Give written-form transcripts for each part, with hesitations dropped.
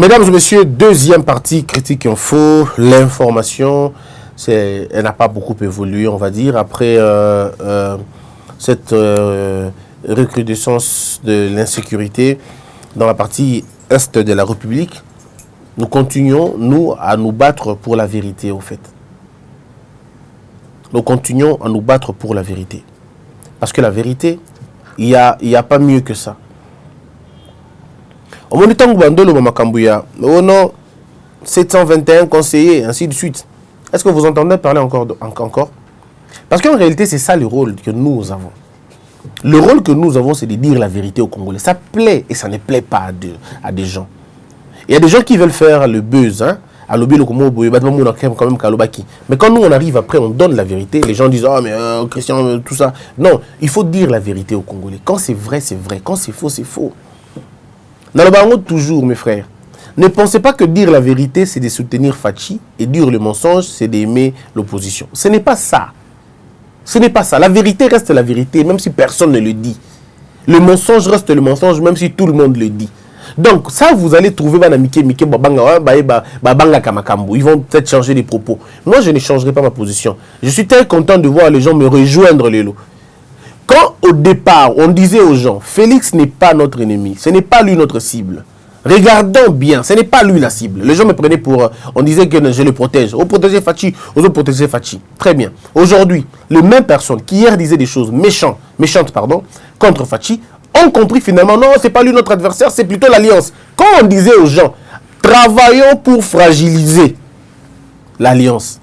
Mesdames et messieurs, deuxième partie, Critique Info, l'information, elle n'a pas beaucoup évolué, on va dire, après cette recrudescence de l'insécurité dans la partie est de la République. Nous continuons, nous, à nous battre pour la vérité, au fait. Nous continuons à nous battre pour la vérité. Parce que la vérité, il n'y a pas mieux que ça. Au moment où oh non, 721 conseillers, ainsi de suite. Est-ce que vous entendez parler encore? Parce qu'en réalité, c'est ça le rôle que nous avons. Le rôle que nous avons, c'est de dire la vérité aux Congolais. Ça plaît et ça ne plaît pas à des gens. Il y a des gens qui veulent faire le buzz, hein. Mais quand nous on arrive après, on donne la vérité. Les gens disent, oh mais Christian, tout ça. Non, il faut dire la vérité aux Congolais. Quand c'est vrai, c'est vrai. Quand c'est faux, c'est faux. Dans le baron, toujours, mes frères, ne pensez pas que dire la vérité, c'est de soutenir Fachi, et dire le mensonge, c'est d'aimer l'opposition. Ce n'est pas ça. Ce n'est pas ça. La vérité reste la vérité, même si personne ne le dit. Le mensonge reste le mensonge, même si tout le monde le dit. Donc, ça, vous allez trouver ils vont peut-être changer les propos. Moi, je ne changerai pas ma position. Je suis très content de voir les gens me rejoindre les lots. Quand, au départ, on disait aux gens, Félix n'est pas notre ennemi, ce n'est pas lui notre cible. Regardons bien, ce n'est pas lui la cible. Les gens me prenaient pour... on disait que je le protège. On protégeait Fachi, on protégeait Fachi. Très bien. Aujourd'hui, les mêmes personnes qui hier disaient des choses méchantes contre Fachi, ont compris finalement, non, c'est pas lui notre adversaire, c'est plutôt l'alliance. Quand on disait aux gens, travaillons pour fragiliser l'alliance,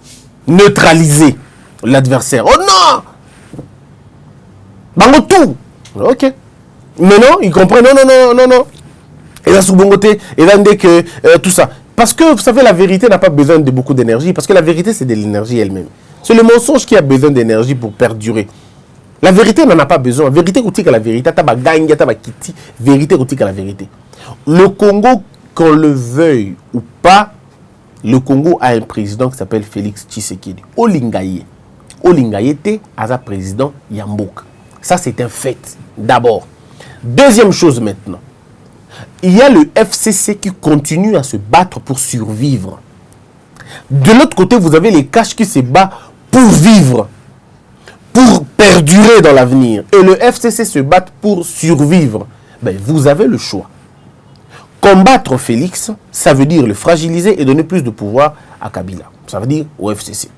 neutraliser l'adversaire. Oh non! Bango tout. Ok. Mais non, ils comprennent, non. Et là, sous bon côté, et là, dès que tout ça. Parce que, vous savez, la vérité n'a pas besoin de beaucoup d'énergie, parce que la vérité, c'est de l'énergie elle-même. C'est le mensonge qui a besoin d'énergie pour perdurer. La vérité n'en a pas besoin. La vérité coûte que la vérité. Vérité coûte que la vérité. Le Congo, qu'on le veuille ou pas, le Congo a un président qui s'appelle Félix Tshisekedi. Olingaye était un président Yambouk. Ça, c'est un fait, d'abord. Deuxième chose maintenant. Il y a le FCC qui continue à se battre pour survivre. De l'autre côté, vous avez les caches qui se battent pour vivre, pour perdurer dans l'avenir. Et le FCC se bat pour survivre. Ben, vous avez le choix. Combattre Félix, ça veut dire le fragiliser et donner plus de pouvoir à Kabila. Ça veut dire au FCC.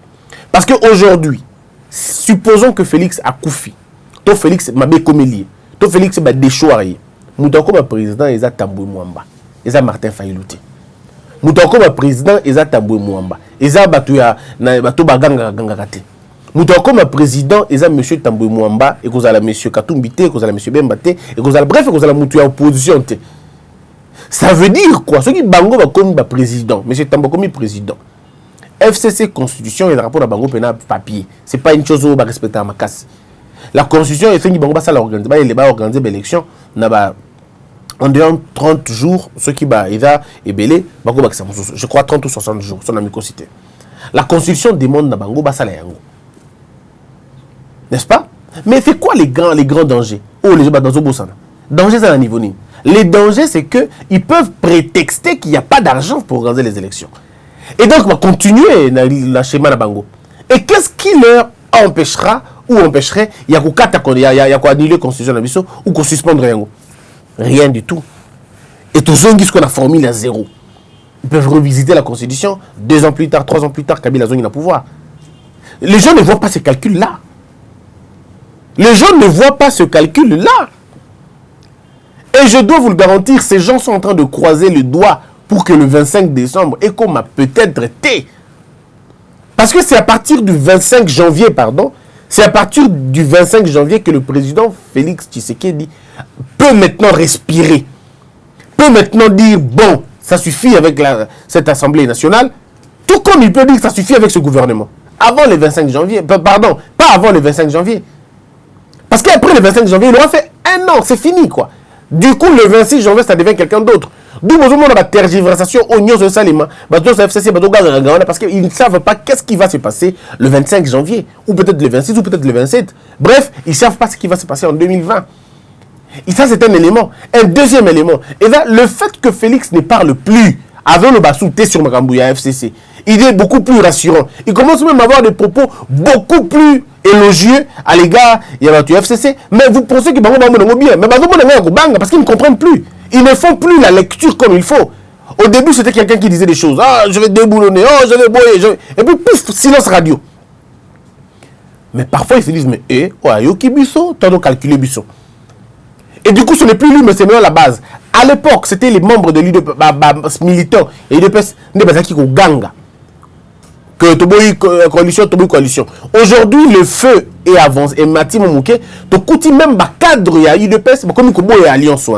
Parce qu'aujourd'hui, supposons que Félix a Koufi. Toi, Félix m'a bécomélié. Toi, Félix m'a déchoiré. Moutako, ma président, il a Tamboué Mouamba. Il a Martin Fayoulouté. Moutako, ma président, il a Tamboué Mouamba. Il a Batouya, Batou Baganga Gangagate. Moutako, ma président, il a M. Tamboué Mouamba, et vous avez M. Katumbité, et vous avez M. Bembate, et vous avez bref, et vous avez Moutouya opposition. Ça veut dire quoi? Ceux qui Bango va comme président, M. Tamboué comme président. FCC Constitution et le rapport à Bango Pena papier. Ce n'est pas une chose où on va respecter à ma casse. La Constitution est fait que Bango va organiser l'élection. En dehors 30 jours, ceux qui va ébélé, je crois 30 ou 60 jours, son ami cité. La Constitution demande à Bango Basalayango. N'est-ce pas? Mais c'est quoi les grands dangers? Oh, les gens dans ce beau danger, c'est à un niveau ni. Les dangers, c'est qu'ils peuvent prétexter qu'il n'y a pas d'argent pour organiser les élections. Et donc, on va continuer le schéma de Bango. Et qu'est-ce qui leur empêchera ou empêcherait, il y a quoi annuler la Constitution ou qu'on suspendre rien? Rien du tout. Et tous ceux qui ont la formule à zéro, ils peuvent revisiter la Constitution 2 ans plus tard, 3 ans plus tard, Kabila a le pouvoir. Les gens ne voient pas ce calcul-là. Les gens ne voient pas ce calcul-là. Et je dois vous le garantir, ces gens sont en train de croiser le doigt pour que le 25 décembre, ECO m'a peut-être été. Parce que c'est à partir du 25 janvier, c'est à partir du 25 janvier que le président Félix Tshisekedi peut maintenant respirer. Peut maintenant dire, bon, ça suffit avec cette Assemblée nationale, tout comme il peut dire que ça suffit avec ce gouvernement. Avant le 25 janvier, pardon, pas avant le 25 janvier. Parce qu'après le 25 janvier, il aura fait 1 an, c'est fini quoi. Du coup, le 26 janvier, ça devient quelqu'un d'autre. D'où besoin de la tergiversation au niveau de Salima, FCC, parce qu'ils ne savent pas qu'est-ce qui va se passer le 25 janvier, ou peut-être le 26, ou peut-être le 27. Bref, ils ne savent pas ce qui va se passer en 2020. Et ça, c'est un élément. Un deuxième élément, et là, le fait que Félix ne parle plus Avec le basouté sur Makambouya FCC, il est beaucoup plus rassurant. Il commence même à avoir des propos beaucoup plus élogieux à l'égard de la FCC. Mais vous pensez que Bango bien. Mais parce qu'ils ne comprennent plus. Ils ne font plus la lecture comme il faut. Au début, c'était quelqu'un qui disait des choses. Ah, je vais déboulonner. Oh, je vais boyer. Et puis, pouf, silence radio. Mais parfois, ils se disent, mais, yoki biso, t'as donc calculé biso. Et du coup, ce n'est plus lui, mais c'est même la base. À l'époque, c'était les membres de l'UDPS, militants, et l'UDPS, qui ont ganga. Que Toboy coalition, Toboy coalition. Aujourd'hui, le feu est avancé. Et Mati Momouké, tu coûtes même le cadre, il y a l'UDPS, comme il y a alliance.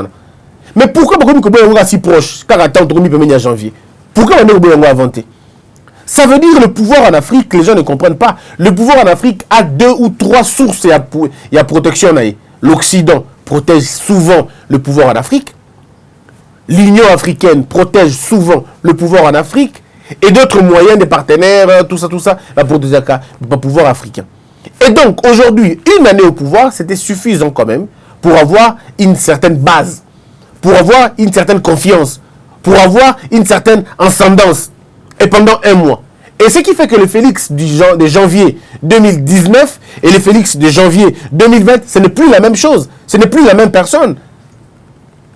Mais pourquoi il y a si proche, car attends, tu as janvier. Pourquoi on a inventé? Ça veut dire le pouvoir en Afrique, les gens ne comprennent pas. Le pouvoir en Afrique a 2 ou 3 sources et à protection. L'Occident protège souvent le pouvoir en Afrique. L'Union africaine protège souvent le pouvoir en Afrique. Et d'autres moyens, des partenaires, tout ça, va protéger le pouvoir africain. Et donc, aujourd'hui, une année au pouvoir, c'était suffisant quand même pour avoir une certaine base, pour avoir une certaine confiance, pour avoir une certaine ascendance. Et pendant un mois. Et ce qui fait que le Félix de janvier 2019 et le Félix de janvier 2020, ce n'est plus la même chose. Ce n'est plus la même personne.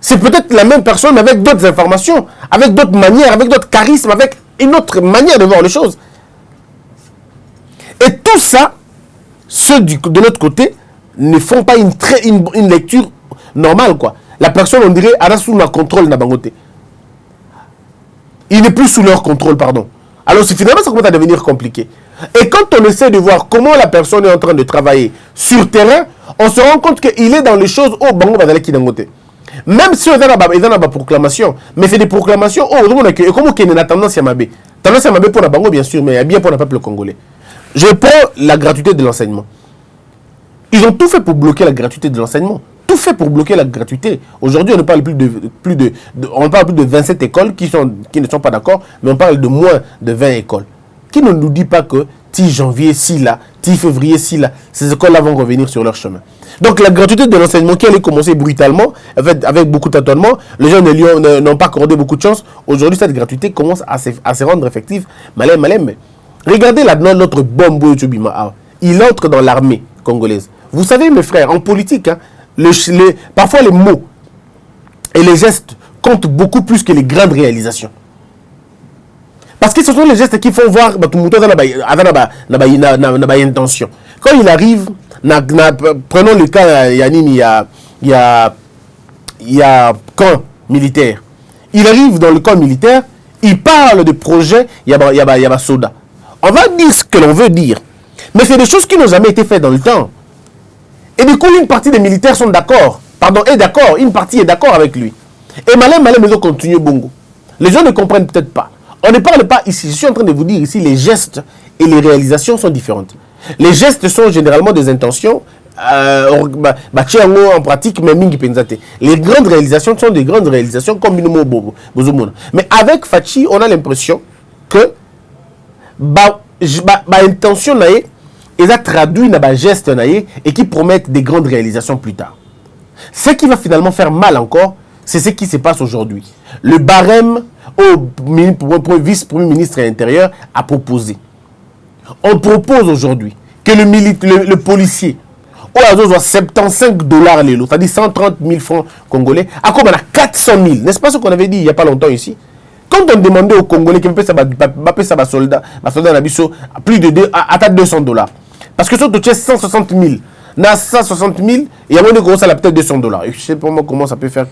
C'est peut-être la même personne mais avec d'autres informations, avec d'autres manières, avec d'autres charismes, avec une autre manière de voir les choses. Et tout ça, ceux de l'autre côté, ne font pas une lecture normale, quoi. La personne, on dirait, elle a sous le contrôle de Bangote. Il n'est plus sous leur contrôle, pardon. Alors, finalement, ça commence à devenir compliqué. Et quand on essaie de voir comment la personne est en train de travailler sur terrain, on se rend compte qu'il est dans les choses au Bango Badale Kidangote. Même si on a une proclamation, mais c'est des proclamations, et comment qu'il y a une tendance à Mabé. Tendance à Mabé pour la Bango, bien sûr, mais bien pour le peuple congolais. Je prends la gratuité de l'enseignement. Ils ont tout fait pour bloquer la gratuité de l'enseignement. Tout fait pour bloquer la gratuité. Aujourd'hui, on ne parle plus de 27 écoles qui ne sont pas d'accord, mais on parle de moins de 20 écoles. Qui ne nous dit pas que 10 janvier, si là, 10 février, si là, ces écoles-là vont revenir sur leur chemin. Donc la gratuité de l'enseignement qui allait commencer brutalement, avec beaucoup de tâtonnements, les gens n'ont pas accordé beaucoup de chance. Aujourd'hui, cette gratuité commence à se rendre effective. Malem. Regardez là-dedans notre Bombo Tchobima. Il entre dans l'armée congolaise. Vous savez, mes frères, en politique, hein, parfois les mots et les gestes comptent beaucoup plus que les grandes réalisations. Parce que ce sont les gestes qui font voir intention. Quand il arrive, prenons le cas, il y a camp militaire. Il arrive dans le camp militaire, il parle de projet, il y a soda. On va dire ce que l'on veut dire. Mais c'est des choses qui n'ont jamais été faites dans le temps. Et du coup, une partie des militaires sont d'accord. Une partie est d'accord avec lui. Et malin, ils ont continué bongo. Les gens ne comprennent peut-être pas. On ne parle pas ici, je suis en train de vous dire ici, les gestes et les réalisations sont différentes. Les gestes sont généralement des intentions, en pratique, mais mingi penzate. Les grandes réalisations sont des grandes réalisations comme une mot. Mais avec Fachi, on a l'impression que intention ils ont traduit dans des gestes et qui promettent des grandes réalisations plus tard. Ce qui va finalement faire mal encore, c'est ce qui se passe aujourd'hui. Le barème au vice-premier ministre de l'Intérieur a proposé. On propose aujourd'hui que le policier, au hasard, soit 75 $, c'est-à-dire 130 000 francs congolais, à comme on a 400 000. N'est-ce pas ce qu'on avait dit il n'y a pas longtemps ici? Quand on demandait aux Congolais qui paient ça soldat plus de 200 $. Parce que si tu as 160 000, dans 160 000, il y a moins de gros, ça peut-être 200 $. Je ne sais pas comment ça peut faire.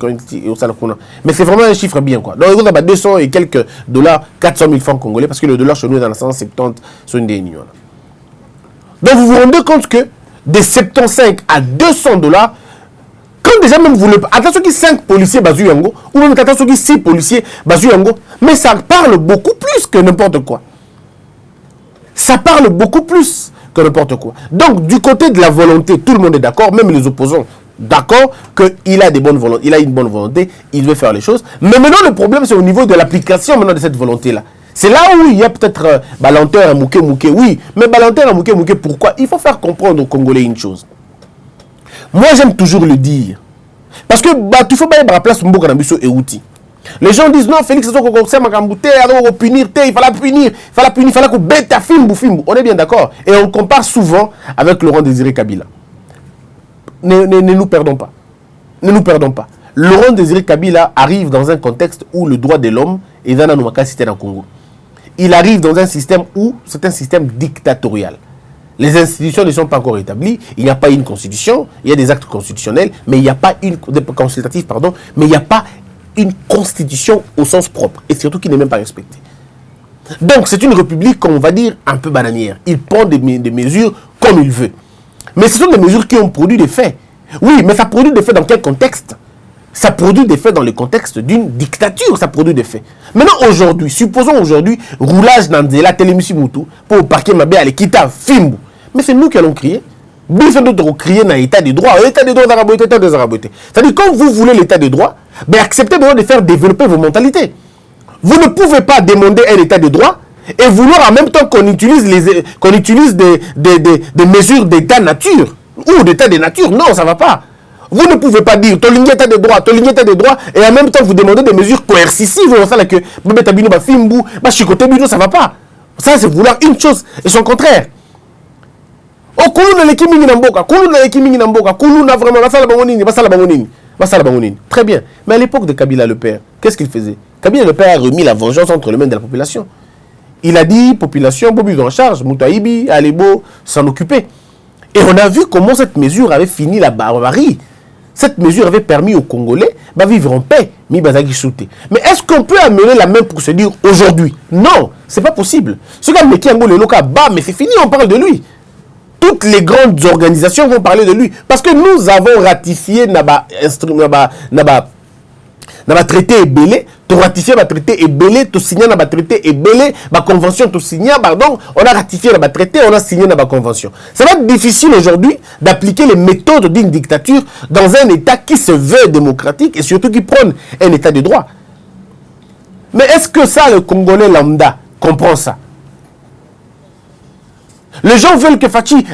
Mais c'est vraiment un chiffre bien, quoi. Donc, il y a 200 et quelques dollars, 400 000 francs congolais, parce que le dollar chez nous est dans la 170 sur une des unions. Donc, vous vous rendez compte que de 75 à 200 $, quand déjà même vous le... Attention qu'il y a 5 policiers basu yango, ou même attention qu'il y a 6 policiers basu yango, mais ça parle beaucoup plus que n'importe quoi. Ça parle beaucoup plus que n'importe quoi. Donc, du côté de la volonté, tout le monde est d'accord, même les opposants, d'accord qu'il a une bonne volonté, il veut faire les choses. Mais maintenant, le problème, c'est au niveau de l'application maintenant de cette volonté-là. C'est là où il y a peut-être lenteur à mouké, oui. Mais lenteur à mouké, pourquoi? Il faut faire comprendre aux Congolais une chose. Moi, j'aime toujours le dire. Parce que tu faut pas y avoir la place pour Mboka Nambiso et Outi. Les gens disent non, Félix, il fallait punir, il fallait qu'on bête à film. On est bien d'accord. Et on compare souvent avec Laurent Désiré Kabila. Ne nous perdons pas. Ne nous perdons pas. Laurent Désiré Kabila arrive dans un contexte où le droit de l'homme est dans la cité dans Congo. Il arrive dans un système où c'est un système dictatorial. Les institutions ne sont pas encore établies, il n'y a pas une constitution, il y a des actes constitutionnels, mais il n'y a pas une consultative, pardon, mais il n'y a pas une constitution au sens propre, et surtout qui n'est même pas respectée. Donc c'est une république, qu'on va dire, un peu bananière. Il prend des mesures comme il veut. Mais ce sont des mesures qui ont produit des faits. Oui, mais ça produit des faits dans quel contexte? Ça produit des faits dans le contexte d'une dictature, ça produit des faits. Maintenant, aujourd'hui, supposons aujourd'hui, roulage Nandela, Télémissi Moutou, pour parquer ma à l'équita, Fimbu. Mais c'est nous qui allons crier. Nous allons crier dans l'état de droit. L'état de droit d'Araboté, l'état des Arabotés. C'est-à-dire, quand vous voulez l'état de droit, ben acceptez de faire développer vos mentalités. Vous ne pouvez pas demander un état de droit et vouloir en même temps qu'on utilise, des mesures d'état nature ou d'état de nature. Non, ça ne va pas. Vous ne pouvez pas dire ton état de droit, et en même temps vous demandez des mesures coercitives. Ça ne va pas. Ça, c'est vouloir une chose et son contraire. Oh, très bien. Mais à l'époque de Kabila le père, qu'est-ce qu'il faisait? Kabila le père a remis la vengeance entre les mains de la population. Il a dit, population, Bobi en charge, Moutaïbi, Alebo, s'en occuper. Et on a vu comment cette mesure avait fini la barbarie. Cette mesure avait permis aux Congolais de vivre en paix. Mais est-ce qu'on peut amener la même procédure aujourd'hui? Non, c'est pas possible. Ce gars, mais c'est fini, on parle de lui. Toutes les grandes organisations vont parler de lui. Parce que nous avons ratifié le traité Ebélé, tu ratifié le traité Ebélé, tu signé le traité Ebélé, la convention, tu signé, pardon, on a ratifié le traité, on a signé la convention. Ça va être difficile aujourd'hui d'appliquer les méthodes d'une dictature dans un État qui se veut démocratique et surtout qui prône un État de droit. Mais est-ce que ça, le Congolais lambda comprend ça? Les gens veulent que Fachi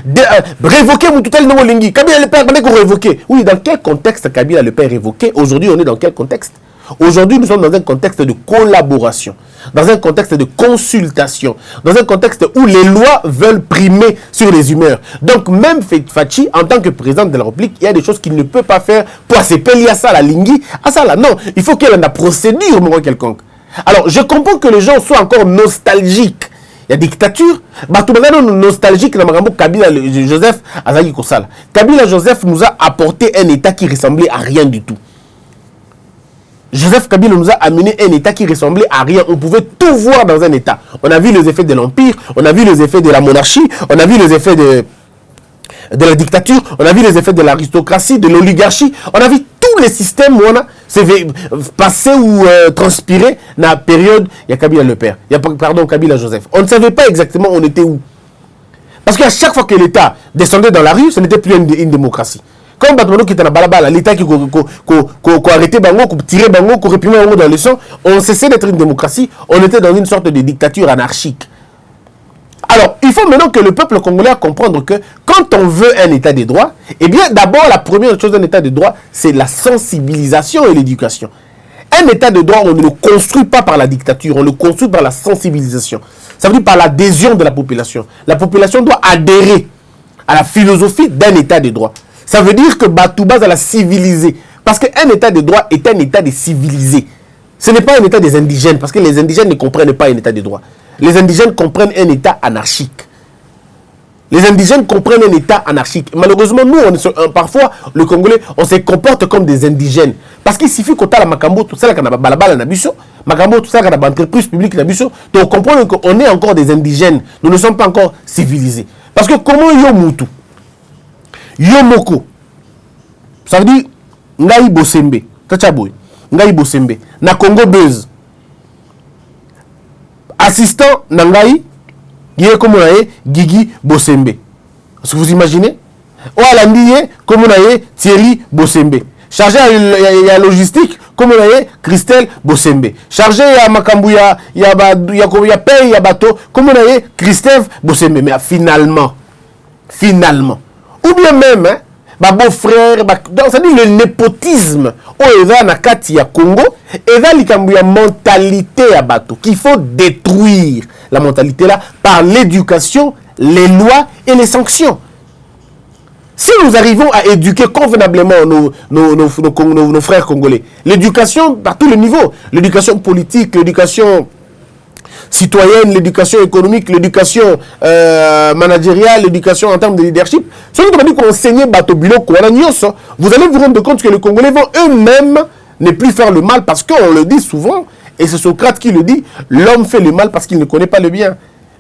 révoquer Moutoutel Nomolingi. Kabila le père, qu'on révoquer. Oui, dans quel contexte Kabila le père révoqué? Aujourd'hui, on est dans quel contexte? Aujourd'hui, nous sommes dans un contexte de collaboration, dans un contexte de consultation, dans un contexte où les lois veulent primer sur les humeurs. Donc, même Fachi, en tant que président de la République, il y a des choses qu'il ne peut pas faire pour s'appeler à ça, la Lingui, à ça, là. Non, il faut qu'il y ait une procédure, moi, quelconque. Alors, je comprends que les gens soient encore nostalgiques. Il y a dictature, tout le monde nostalgique dans Kabila Joseph Azali Kosala. Kabila Joseph nous a apporté un État qui ressemblait à rien du tout. Joseph Kabila nous a amené un État qui ressemblait à rien. On pouvait tout voir dans un État. On a vu les effets de l'Empire, on a vu les effets de la monarchie, on a vu les effets de la dictature, on a vu les effets de l'aristocratie, de l'oligarchie, on a vu tous les systèmes où on a passé ou transpiré dans la période, il y a Kabila le père, il y a Kabila Joseph. On ne savait pas exactement on était où. Parce qu'à chaque fois que l'État descendait dans la rue, ce n'était plus une démocratie. Comme Batmano qui était dans Balabala, l'État qui a arrêté Bango, qui a tiré Bango, qui a réprimé Bango dans le sang, on cessait d'être une démocratie, on était dans une sorte de dictature anarchique. Alors, il faut maintenant que le peuple congolais comprenne que quand on veut un état de droit, eh bien, d'abord, la première chose d'un état de droit, c'est la sensibilisation et l'éducation. Un état de droit, on ne le construit pas par la dictature, on le construit par la sensibilisation. Ça veut dire par l'adhésion de la population. La population doit adhérer à la philosophie d'un état de droit. Ça veut dire que Batouba va la civiliser. Parce qu'un état de droit est un état des civilisés. Ce n'est pas un état des indigènes, parce que les indigènes ne comprennent pas un état de droit. Les indigènes comprennent un état anarchique. Les indigènes comprennent un état anarchique. Malheureusement, nous, parfois, le Congolais, on se comporte comme des indigènes. Parce qu'il suffit qu'on ait la Makambo, tout ça, qu'on a balabala nabiso, Makambo, tout ça, qu'on a l'entreprise publique nabiso, donc on comprend qu'on est encore des indigènes. Nous ne sommes pas encore civilisés. Parce que comment yo mutu, yo moko, ça veut dire, ngai bosembe, tachaboy, ngai bosembe, na Congo Buzz. Assistant Nangaï, comme on a Guigui Bosembe. Est-ce que vous imaginez? Ou à l'andier, comme on a Thierry Bosembe. Chargé à la logistique, comme on a Christelle Bosembe. Chargé à Makambouya, il y a paye, il y a bateau, comme on a Christelle Bosembe. Mais finalement, ou bien même, ba beau-frère, c'est-à-dire le népotisme, oh, eza na kati ya Congo, eza likambo ya mentalité ya bato, qu'il faut détruire la mentalité là par l'éducation, les lois et les sanctions. Si nous arrivons à éduquer convenablement nos frères congolais, l'éducation à tous les niveaux, l'éducation politique, l'éducation citoyenne, l'éducation économique, l'éducation managériale, l'éducation en termes de leadership, si nous devons enseigner vous allez vous rendre compte que les Congolais vont eux-mêmes ne plus faire le mal parce qu'on le dit souvent, et c'est Socrate qui le dit, l'homme fait le mal parce qu'il ne connaît pas le bien.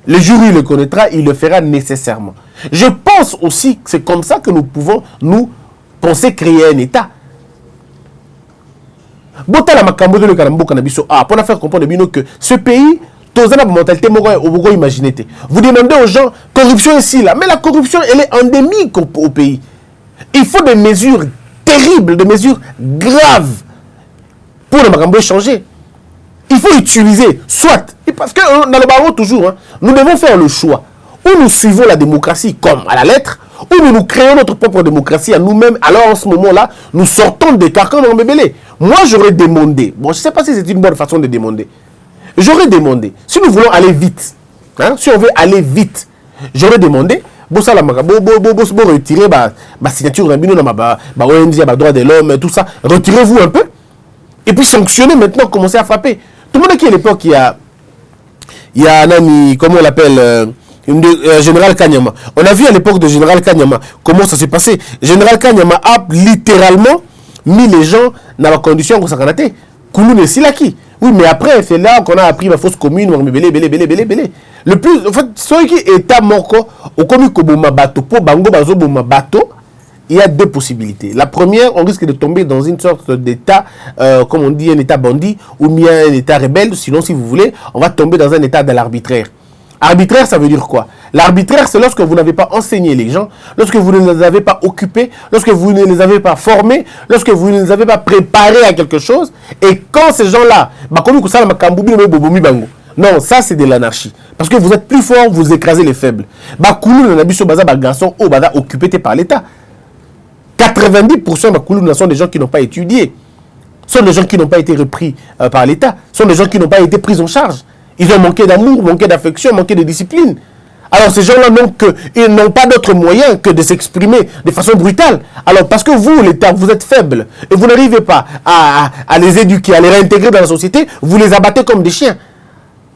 Le jour où il le connaîtra, il le fera nécessairement. Je pense aussi que c'est comme ça que nous pouvons nous penser créer un État. Pour faire comprendre que ce pays, mentalité, vous demandez aux gens, corruption ici, là, mais la corruption, elle est endémique au pays. Il faut des mesures terribles, des mesures graves pour le Makambo changer. Il faut utiliser, soit, parce que dans le barreau toujours, hein, nous devons faire le choix. Ou nous suivons la démocratie comme à la lettre, ou nous créons notre propre démocratie à nous-mêmes. Alors en ce moment-là, nous sortons des carcans dans Mbébélé. Moi, j'aurais demandé, bon, je ne sais pas si c'est une bonne façon de demander. J'aurais demandé, si nous voulons aller vite, hein, si on veut aller vite, j'aurais demandé, retirer ma signature dans ONG, droit de l'homme, tout ça, retirez-vous un peu, et puis sanctionner maintenant, commencer à frapper. Tout le monde qui à l'époque, il y a un ami, comment on l'appelle, Général Kanyama. On a vu à l'époque de Général Kanyama comment ça s'est passé. Général Kanyama a littéralement mis les gens dans la condition qu'on s'en connaît. Koulou ne silaki. Oui, mais après, c'est là qu'on a appris la fausse commune, le plus, en fait, ceux qui étaient morts, au commis Koboma Bato, pour Bango Bazo Boma Bato, il y a deux possibilités. La première, on risque de tomber dans une sorte d'état, comme on dit, un état bandit, ou bien un état rebelle. Sinon, si vous voulez, on va tomber dans un état de l'arbitraire. Arbitraire, ça veut dire quoi? L'arbitraire, c'est lorsque vous n'avez pas enseigné les gens, lorsque vous ne les avez pas occupés, lorsque vous ne les avez pas formés, lorsque vous ne les avez pas préparés à quelque chose. Et quand ces gens-là, non, ça c'est de l'anarchie. Parce que vous êtes plus fort, vous écrasez les faibles. Garçon occupé par l'État. 90% de sont des gens qui n'ont pas étudié. Sont des gens qui n'ont pas été repris par l'État. Sont des gens qui n'ont pas été pris en charge. Ils ont manqué d'amour, manqué d'affection, manqué de discipline. Alors ces gens-là ils n'ont pas d'autre moyen que de s'exprimer de façon brutale. Alors parce que vous, l'État, vous êtes faible et vous n'arrivez pas à les éduquer, à les réintégrer dans la société, vous les abattez comme des chiens.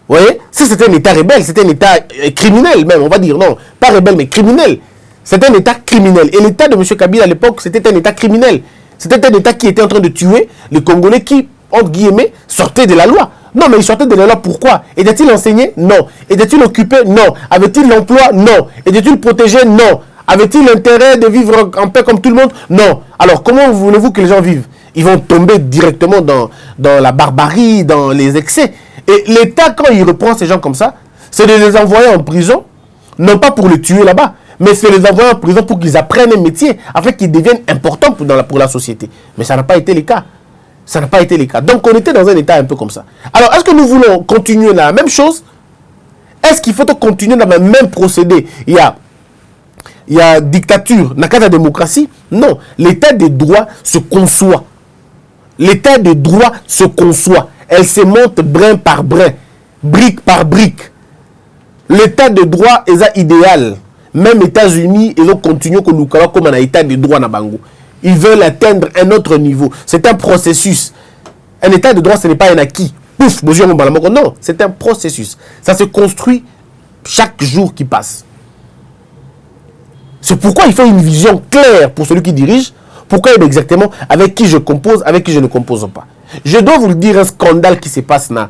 Vous voyez? Ça, c'est un État rebelle, c'est un État criminel même, on va dire. Non, pas rebelle, mais criminel. C'est un État criminel. Et l'État de M. Kabila à l'époque, c'était un État criminel. C'était un État qui était en train de tuer les Congolais qui, entre guillemets, sortaient de la loi. Non, mais ils sortaient de la loi, pourquoi? Était-il enseigné? Non. Était-il occupé? Non. Avait-il l'emploi? Non. Était-il protégé? Non. Avait-il l'intérêt de vivre en paix comme tout le monde? Non. Alors, comment voulez-vous que les gens vivent? Ils vont tomber directement dans la barbarie, dans les excès. Et l'État, quand il reprend ces gens comme ça, c'est de les envoyer en prison, non pas pour les tuer là-bas, mais c'est les envoyer en prison pour qu'ils apprennent un métier, afin qu'ils deviennent importants pour la société. Mais ça n'a pas été le cas. Ça n'a pas été le cas. Donc, on était dans un état un peu comme ça. Alors, est-ce que nous voulons continuer la même chose? Est-ce qu'il faut continuer dans le même procédé? Il y a dictature, n'a pas de démocratie? Non. L'état de droit se conçoit. L'état de droit se conçoit. Elle se monte brin par brin, brique par brique. L'état de droit est idéal. Même les États-Unis, ils ont continué comme un état de droit na bango. Ils veulent atteindre un autre niveau. C'est un processus. Un état de droit, ce n'est pas un acquis. Pouf, non, c'est un processus. Ça se construit chaque jour qui passe. C'est pourquoi il faut une vision claire pour celui qui dirige. Pourquoi exactement avec qui je compose, avec qui je ne compose pas. Je dois vous le dire, un scandale qui se passe na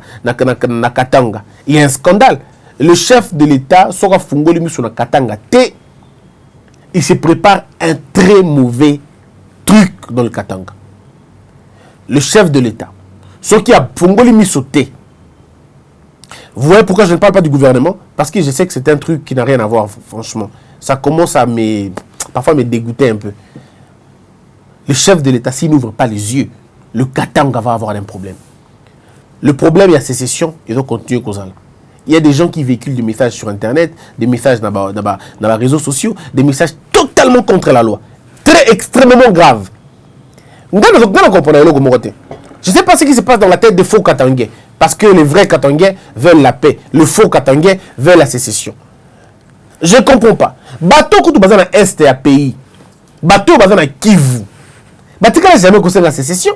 Katanga. Il y a un scandale. Le chef de l'État, Sora Fungoli sur Katanga, il se prépare un très mauvais truc dans le Katanga. Le chef de l'État, ce qui a Fungoli mis sauté. Vous voyez pourquoi je ne parle pas du gouvernement? Parce que je sais que c'est un truc qui n'a rien à voir, franchement. Ça commence à parfois me dégoûter un peu. Le chef de l'État, s'il n'ouvre pas les yeux, le Katanga va avoir un problème. Le problème, il y a sécession, ils vont continuer comme ça. Il y a des gens qui véhiculent des messages sur Internet, des messages dans les réseaux sociaux, des messages totalement contre la loi. très extrêmement grave. Je ne sais pas ce qui se passe dans la tête des faux Katangais. Parce que les vrais Katangais veulent la paix. Les faux Katangais veulent la sécession. Je ne comprends pas. Bateau que tu bases dans l'Est et à pays. Bateau basé dans Kivu. Bateau n'a jamais concerné la sécession.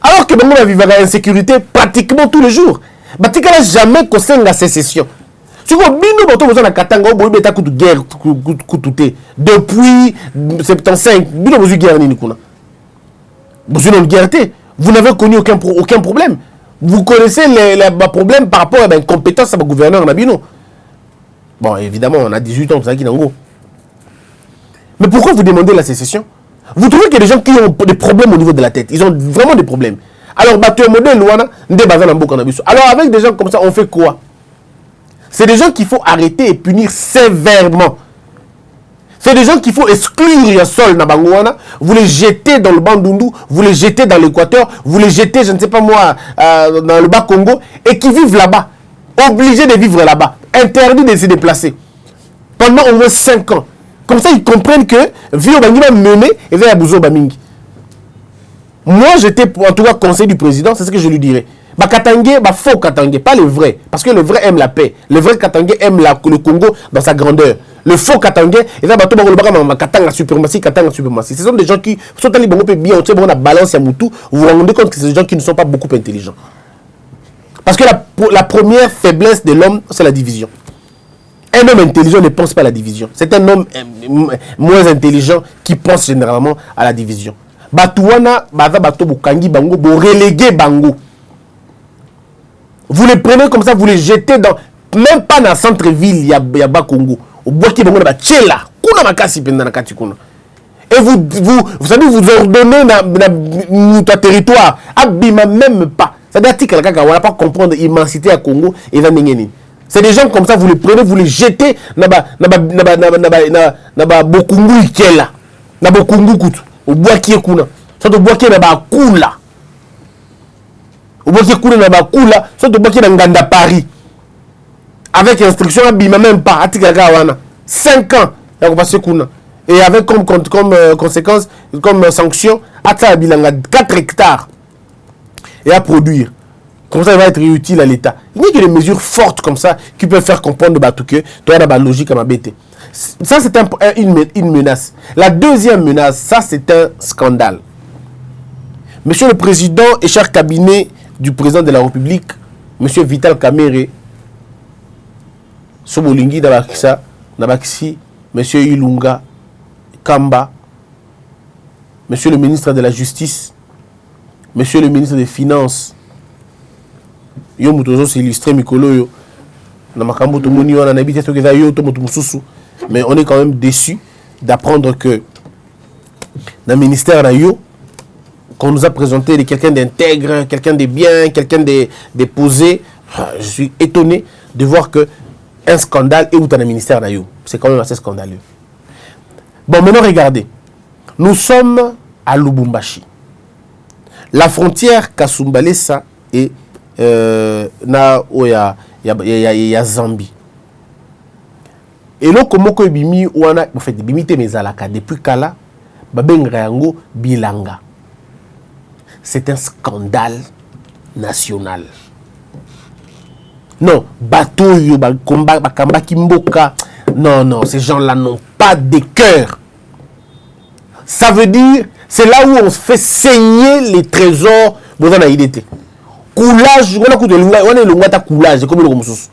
Alors que nous vivons en insécurité pratiquement tous les jours. Bateau n'a jamais concerné la sécession. Si vous avez un bateau dans Katanga, vous avez une guerre depuis 75. Vous avez une guerre. Vous avez une guerre. Vous n'avez connu aucun problème. Vous connaissez les problèmes par rapport à l'incompétence de gouverneur Nabino. Bon, évidemment, on a 18 ans, c'est ça qui est en gros. Mais pourquoi vous demandez la sécession? Vous trouvez qu'il y a des gens qui ont des problèmes au niveau de la tête. Ils ont vraiment des problèmes. Alors, alors avec des gens comme ça, on fait quoi? C'est des gens qu'il faut arrêter et punir sévèrement. C'est des gens qu'il faut exclure sol Nabangouana, vous les jetez dans le Bandundu, vous les jetez dans l'Équateur, vous les jetez, je ne sais pas moi, dans le Bas-Congo, et qui vivent là-bas, obligés de vivre là-bas, interdits de se déplacer, pendant au moins 5 ans. Comme ça, ils comprennent que Vio Bangi va mener et va Abouzo Bamingi. Moi, j'étais en tout cas conseiller du président, c'est ce que je lui dirais. Katangé, faux Katangé, pas le vrai. Parce que le vrai aime la paix. Le vrai Katangé aime le Congo dans sa grandeur. Le faux Katangé, ce sont des gens qui sont allés bien, on a balance à Moutou. Vous vous rendez compte que c'est des gens qui ne sont pas beaucoup intelligents. Parce que la première faiblesse de l'homme, c'est la division. Un homme intelligent ne pense pas à la division. C'est un homme moins intelligent qui pense généralement à la division. Batouana, Bato Bukangi Bango, vous reléguez Bango. Vous les prenez comme ça, vous les jetez dans... Même pas dans le centre-ville, il y a Bas-Congo. Au bois qui est dans la tchela. Et vous savez, vous ordonnez notre territoire. Abima même pas. C'est-à-dire qu'on ne va pas comprendre l'immensité à Congo et dans Nengeni. C'est des gens comme ça, vous les prenez, vous les jetez dans Bokungu Ikela. Dans Bokungu Kutu. Au bois qui est Kuna. Soit au bois qui est dans Kula. Au bois qui est Kuna dans Kula. Soit au bois qui est dans Nganda Paris. Avec instruction, abima même pas. 5 ans. Et avec comme conséquence, comme sanction, 4 hectares. Et à produire. Comme ça, il va être utile à l'État. Il n'y a que des mesures fortes comme ça qui peuvent faire comprendre que tu as la logique à ma bête. Ça, c'est une menace. La deuxième menace, ça, c'est un scandale. Monsieur le Président et cher cabinet du Président de la République, Monsieur Vital Kamerhe, Sobolingi Dabakisa, Nabakisi, Monsieur Ilunga, Kamba, Monsieur le ministre de la Justice, Monsieur le ministre des Finances, yo mutozo s'illustrer mikolo yo na makambo to moni wana na bité to keza yo to mutu mususu, mais on est quand même déçu d'apprendre que dans le ministère na yo qu'on nous a présenté quelqu'un d'intègre, quelqu'un de bien, quelqu'un de posé. Je suis étonné de voir que un scandale est où dans le ministère na yo. C'est quand même assez scandaleux. Bon, maintenant regardez. Nous sommes à Lubumbashi. La frontière Kasumbalesa est na oya ya Zambie. Et là comment ko bimi wana en fait bimi te mezalaka depuis kala babenga yango bilanga. C'est un scandale national. Non, bateau yo ba combat ba kamba kimboka. Non, ces gens-là n'ont pas de cœur. Ça veut dire c'est là où on fait saigner les trésors de la IDT. Coulage, on a coulé, on est le mois de coulage, comme le Romusous.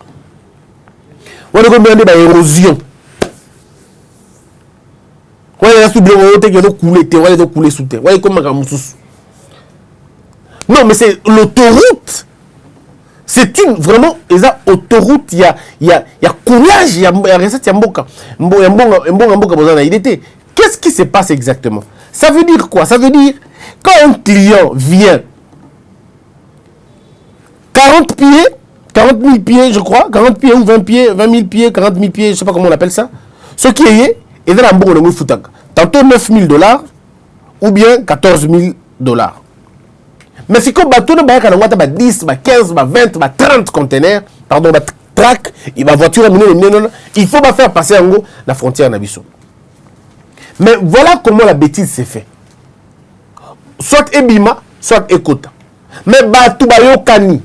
On a combien d'érosion. On a sous le qui a coulé, on a coulé sous terre. On a comme un Romusous. Non, mais c'est l'autoroute. C'est une vraiment, autoroute, il y a coulage, il y a recette, il y a mboka. Qu'est-ce qui se passe exactement? Ça veut dire quoi? Ça veut dire, quand un client vient, 40 000 pieds, je crois, 40 pieds ou 20 pieds, 20 000 pieds, 40 000 pieds, je ne sais pas comment on appelle ça. Ce qui est, et dans la tantôt $9 000 ou bien $14 000. Mais si comme bateau, il y a 10, 15, 20, 30 conteneurs, pardon, track, il va voiture, il faut faire passer en gros la frontière Nabiso. Mais voilà comment la bêtise s'est fait. Soit Ebima, soit Ekota. Mais Batouba Yokani.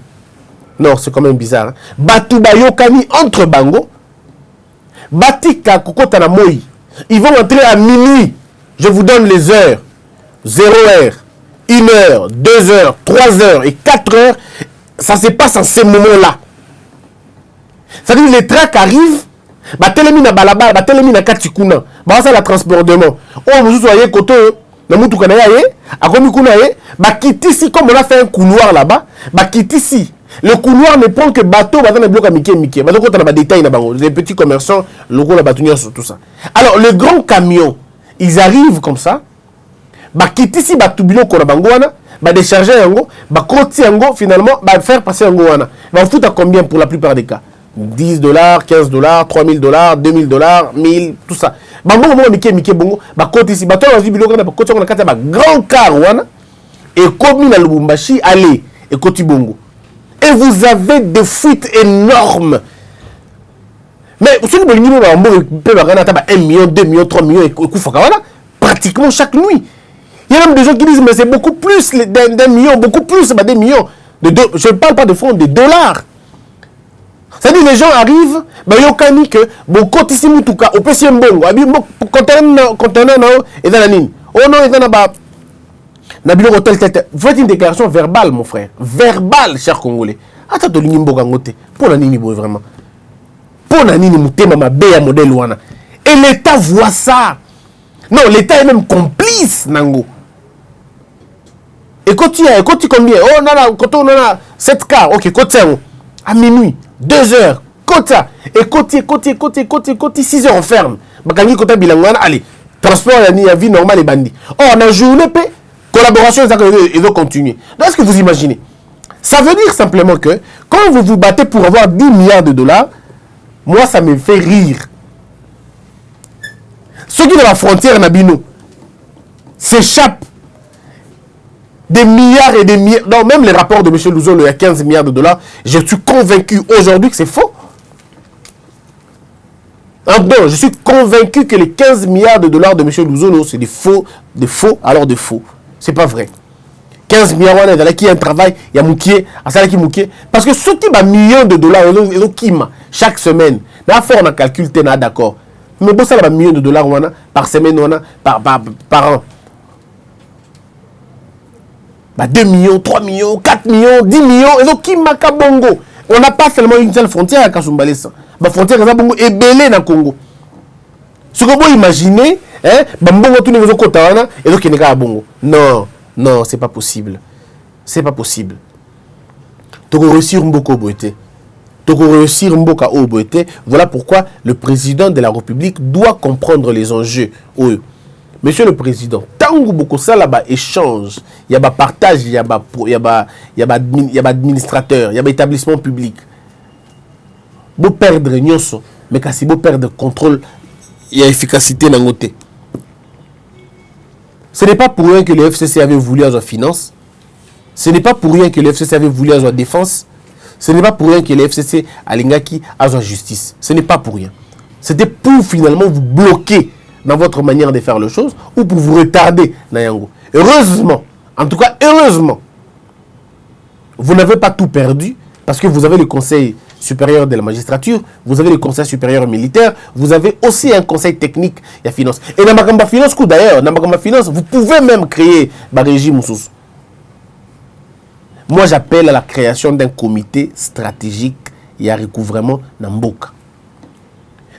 Non, c'est quand même bizarre. Hein? Batouba Yokani entre Bango. Batika Kokota na Moi. Ils vont entrer à minuit. Je vous donne les heures. 0 heure, 1 heure, 2 heures, 3 heures et 4 heures. Ça se passe en ces moments-là. C'est-à-dire les tracks arrivent. Batelemi na balaba, batelemi na katikuna. Bah ça la transbordement. Oh vous voyez côté na mutu kana yaye, akomi kuna ye, ba kitisi comme on a fait un couloir là-bas, ba kitisi. Le couloir ne prend que bateau, bah dans le bloc à Mickey. Bah donc on a des détails là-bas, les petits commerçants, le gros la bâtonnière sur tout ça. Alors le grand camion, ils arrivent comme ça. Bah kitisi ba tubilo ko na bangoana, ba décharger yango, ba koti yango finalement, ba faire passer yango wana. Ba foutre à combien pour la plupart des cas? $10, $15, $3,000, $2,000, 1000, tout ça. Bango moment Mickey bongo, ba côté ici, ba toi vas biloko na ba côté on a kata ba grand car wana et comme na Lubumbashi allez et côté bongo. Et vous avez des fuites énormes. Mais ceux qui veulent dire ba 1 million, 2 millions, 3 millions et koufaka wana pratiquement chaque nuit. Il y a même des gens qui disent mais c'est beaucoup plus d'un million, beaucoup plus, c'est pas des millions. Je ne parle pas de francs, de dollars. C'est-à-dire les gens arrivent, bah yokani que bon côté ici mutuka au PC mbongo, abi conteneur et dans la ligne. Oh non, et dans la Nabilo hôtel tête. Vous faites une déclaration verbale mon frère, verbale cher Congolais. Attends de l'ingimboga ngote. Pour la nini boy vraiment. Pour la nini mutema ma beya modèle wana. Et l'État voit ça. Non, l'État est même complice nango. Et quand tu combien? Oh non, quand on a 7 cars, ok, côté à minuit. 2 heures, quota, et côté, 6 heures on ferme. Bakangi kota bilangwana, allez, transport y a vie normale et bandit. Oh, on a journée paix, collaboration, ils vont continuer. Donc, est-ce que vous imaginez? Ça veut dire simplement que, quand vous vous battez pour avoir 10 milliards de dollars, moi, ça me fait rire. Ceux qui de la frontière Nabino s'échappent des milliards et des milliards. Non, même les rapports de M. Louzolo, il y a 15 milliards de dollars. Je suis convaincu aujourd'hui que c'est faux. Non, je suis convaincu que les 15 milliards de dollars de M. Louzolo, c'est des faux, alors des faux. C'est pas vrai. 15 milliards, il y a qui un travail, il y a Moukier, qui Moukier. Parce que ceux qui ont millions de dollars, ils ont chaque semaine. Là, on a calculé, d'accord. Mais bon, ça, il y a millions de dollars par semaine, par an. 2 millions, 3 millions, 4 millions, 10 millions, et donc qui maka bongo. On n'a pas seulement une seule frontière à Kasumbalesa. La frontière bongo est belée dans le Congo. Ce que vous imaginez, hein, bongo tout les kota et donc il n'est bongo. Non, c'est pas possible. C'est pas possible. Donc réussir beaucoup beauté. Donc réussir mboka au beauté. Voilà pourquoi le président de la République doit comprendre les enjeux. Monsieur le Président, tant que beaucoup ça là-bas échange, il y a partage, il y a administrateur, il y a établissement public. Vous perdre nyonso, mais quand vous perdre contrôle, il y a efficacité dans le côté. Ce n'est pas pour rien que le FCC avait voulu à la finance. Ce n'est pas pour rien que le FCC avait voulu à la défense. Ce n'est pas pour rien que le FCC a l'ingaki à la justice. Ce n'est pas pour rien. C'était pour finalement vous bloquer dans votre manière de faire les choses ou pour vous retarder dans Yango. Heureusement, en tout cas heureusement, vous n'avez pas tout perdu parce que vous avez le Conseil supérieur de la magistrature, vous avez le Conseil supérieur militaire, vous avez aussi un conseil technique et finance. Et dans Makamba Finance, d'ailleurs, dans Makamba Finance, vous pouvez même créer un régime sous. Moi, j'appelle à la création d'un comité stratégique et à recouvrement Namboka.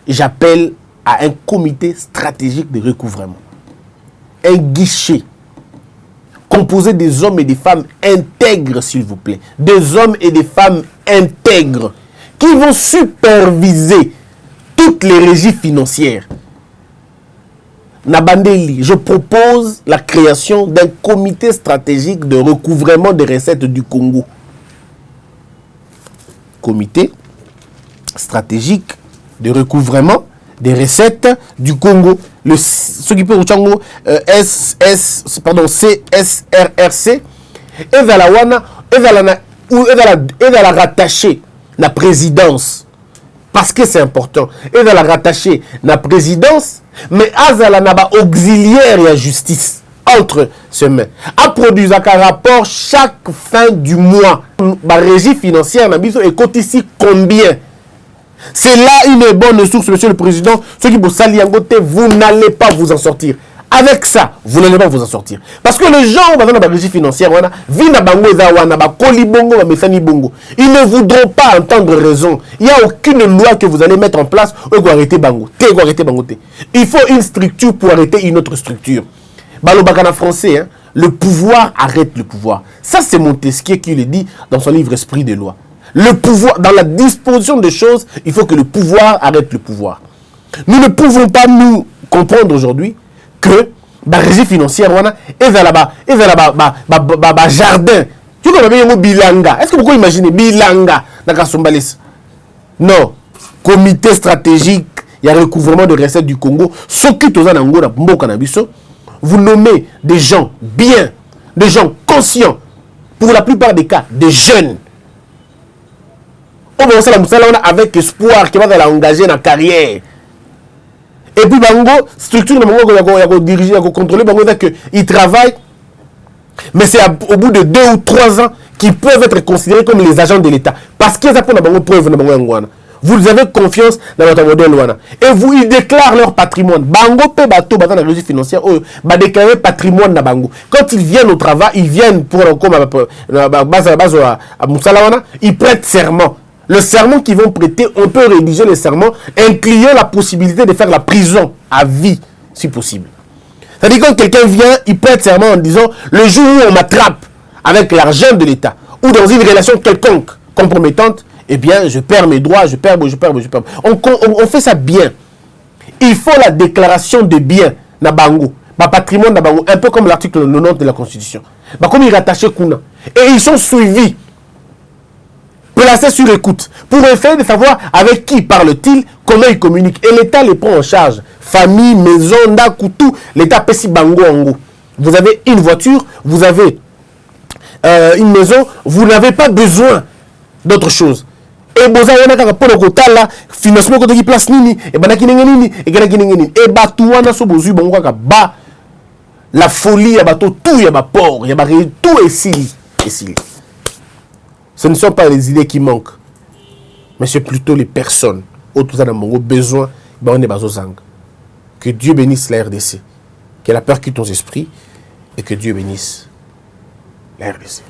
J'appelle à un comité stratégique de recouvrement. Un guichet composé des hommes et des femmes intègres, s'il vous plaît. Des hommes et des femmes intègres qui vont superviser toutes les régies financières. Nabandeli, je propose la création d'un comité stratégique de recouvrement des recettes du Congo. Comité stratégique de recouvrement des recettes du Congo. Ce qui peut au Congo CSRRC et vers la wana et vers la rattacher la présidence parce que c'est important et vers la rattacher la présidence mais azala na ba auxiliaire ya justice entre ses mains. A produit un rapport chaque fin du mois. La régie financière est cote ici combien? C'est là une bonne source, monsieur le président. Ceux qui vous salient en côté, vous n'allez pas vous en sortir. Avec ça, vous n'allez pas vous en sortir. Parce que les gens, dans la régie financière, ils ne voudront pas entendre raison. Il n'y a aucune loi que vous allez mettre en place pour arrêter Bango. Il faut une structure pour arrêter une autre structure. Balobakana français, hein, le pouvoir arrête le pouvoir. Ça, c'est Montesquieu qui le dit dans son livre Esprit des lois. Le pouvoir, dans la disposition des choses, il faut que le pouvoir arrête le pouvoir. Nous ne pouvons pas nous comprendre aujourd'hui que la régie financière, est là-bas, jardin. Tu connais bilanga. Est-ce que vous pouvez imaginer bilanga dans Kasumbalis? Non. Comité stratégique, il y a recouvrement de recettes du Congo. Ce qui est en Angola, vous nommez des gens bien, des gens conscients, pour la plupart des cas, des jeunes. Avec espoir qui va l'engager dans la carrière. Et puis, Bango, structure de diriger, contrôler, Bango, ils travaillent, mais c'est au bout de 2 ou 3 ans qu'ils peuvent être considérés comme les agents de l'État. Parce qu'ils ont une preuve de Bango. Vous avez confiance dans notre modèle. Et vous, ils déclarent leur patrimoine. Bango peut bateau, dans la régie financière, va déclarer patrimoine de Bango. Quand ils viennent au travail, ils viennent pour ils prêtent serment. Le serment qu'ils vont prêter, on peut rédiger le serment, incluant la possibilité de faire la prison à vie, si possible. C'est-à-dire quand quelqu'un vient, il prête serment en disant, le jour où on m'attrape avec l'argent de l'État, ou dans une relation quelconque compromettante, eh bien, je perds mes droits, je perds. On fait ça bien. Il faut la déclaration de biens, na bango, patrimoine na bango, un peu comme l'article 90 de la Constitution. Comme ils rattachent Kuna. Et ils sont suivis, placés sur écoute, pour essayer de savoir avec qui parle-t-il, comment il communique. Et l'État les prend en charge. Famille, maison, tout, l'État pèse bango ango. Vous avez une voiture, vous avez une maison, vous n'avez pas besoin d'autre chose. Et boza wana kaka pona kotala financement ko toki place nini e banaki nini e kanaki nini e batu wana so bozu bongo kaka ba la folie ya bato tout ya ba port ya ba tout esili. Ce ne sont pas les idées qui manquent, mais c'est plutôt les personnes autour de mon besoin ba on est bazozang. Que Dieu bénisse la RDC, qu'elle a percuté ton esprit et que Dieu bénisse la RDC.